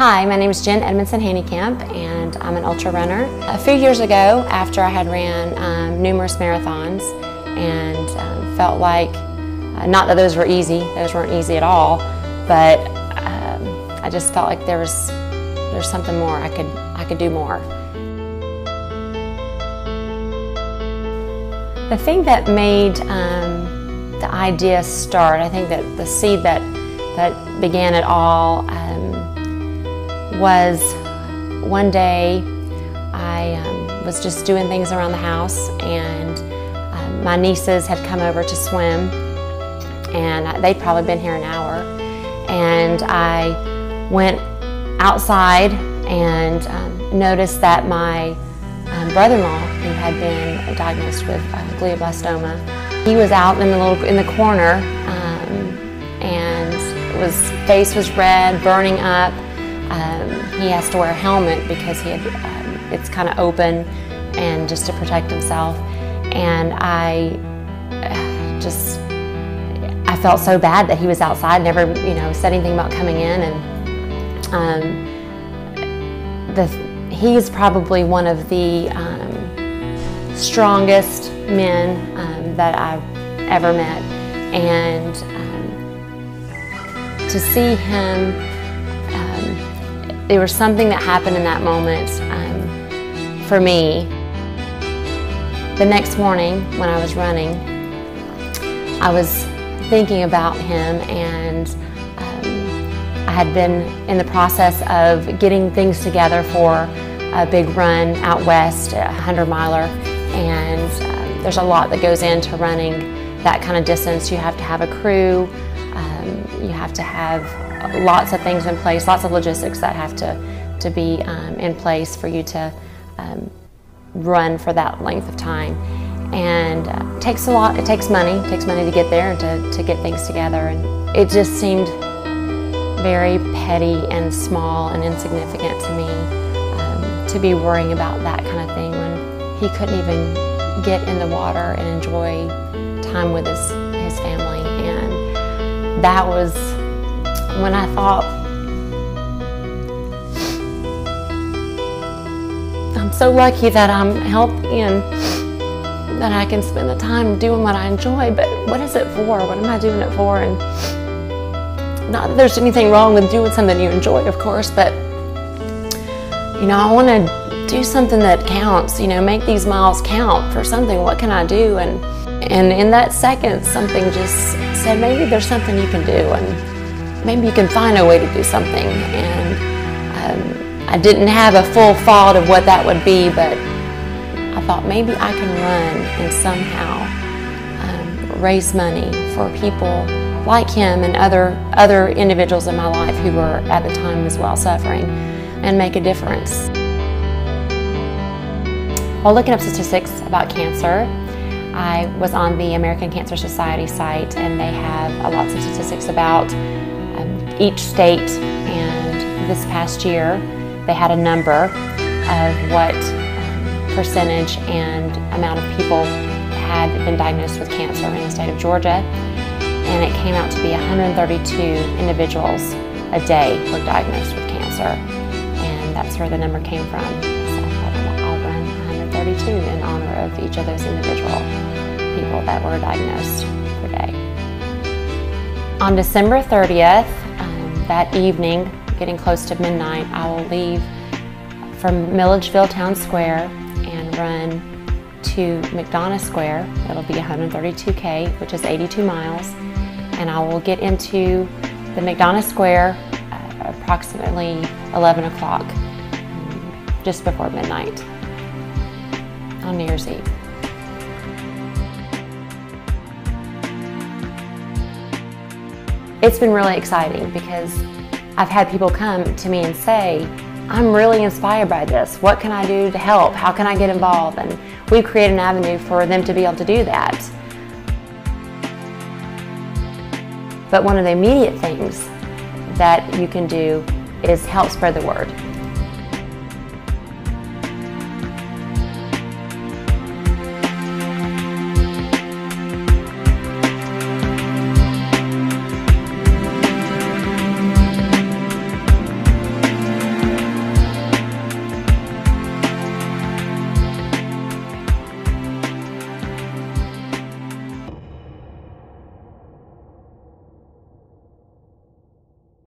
Hi, my name is Jen Hanekamp, and I'm an ultra runner. A few years ago, after I had ran numerous marathons and felt like, not that those were easy, those weren't easy at all, but I just felt like there's something more, I could do more. The thing that made the idea start, I think that the seed that began it all was one day I was just doing things around the house, and my nieces had come over to swim, and they'd probably been here an hour, and I went outside and noticed that my brother-in-law, who had been diagnosed with glioblastoma, he was out in the corner, and his face was red, burning up. He has to wear a helmet because it's kind of open, and just to protect himself. And I felt so bad that he was outside, never said anything about coming in. And he's probably one of the strongest men that I've ever met, and to see him, there was something that happened in that moment for me. The next morning when I was running, I was thinking about him, and I had been in the process of getting things together for a big run out west, a 100-miler, and there's a lot that goes into running that kind of distance. You have to have a crew, you have to have lots of things in place, lots of logistics that have to be in place for you to run for that length of time. And it takes a lot, it takes money to get there and to get things together. And it just seemed very petty and small and insignificant to me to be worrying about that kind of thing when he couldn't even get in the water and enjoy time with his family. And that was when I thought, I'm so lucky that I'm healthy and that I can spend the time doing what I enjoy, but what is it for? What am I doing it for? And not that there's anything wrong with doing something you enjoy, of course, but I want to do something that counts, make these miles count for something. What can I do? And in that second, something just said, maybe there's something you can do, and maybe you can find a way to do something. And I didn't have a full thought of what that would be, but I thought maybe I can run and somehow raise money for people like him and other individuals in my life who were at the time as well suffering, and make a difference. While looking up statistics about cancer, I was on the American Cancer Society site, and they have lots of statistics about each state, and this past year they had a number of what percentage and amount of people had been diagnosed with cancer in the state of Georgia, and it came out to be 132 individuals a day were diagnosed with cancer, and that's where the number came from. So I'll run 132 in honor of each of those individual people that were diagnosed per day. On December 30th, that evening, getting close to midnight, I will leave from Milledgeville Town Square and run to McDonough Square. It'll be 132K, which is 82 miles, and I will get into the McDonough Square approximately 11 o'clock, just before midnight on New Year's Eve. It's been really exciting because I've had people come to me and say, I'm really inspired by this. What can I do to help? How can I get involved? And we've created an avenue for them to be able to do that. But one of the immediate things that you can do is help spread the word.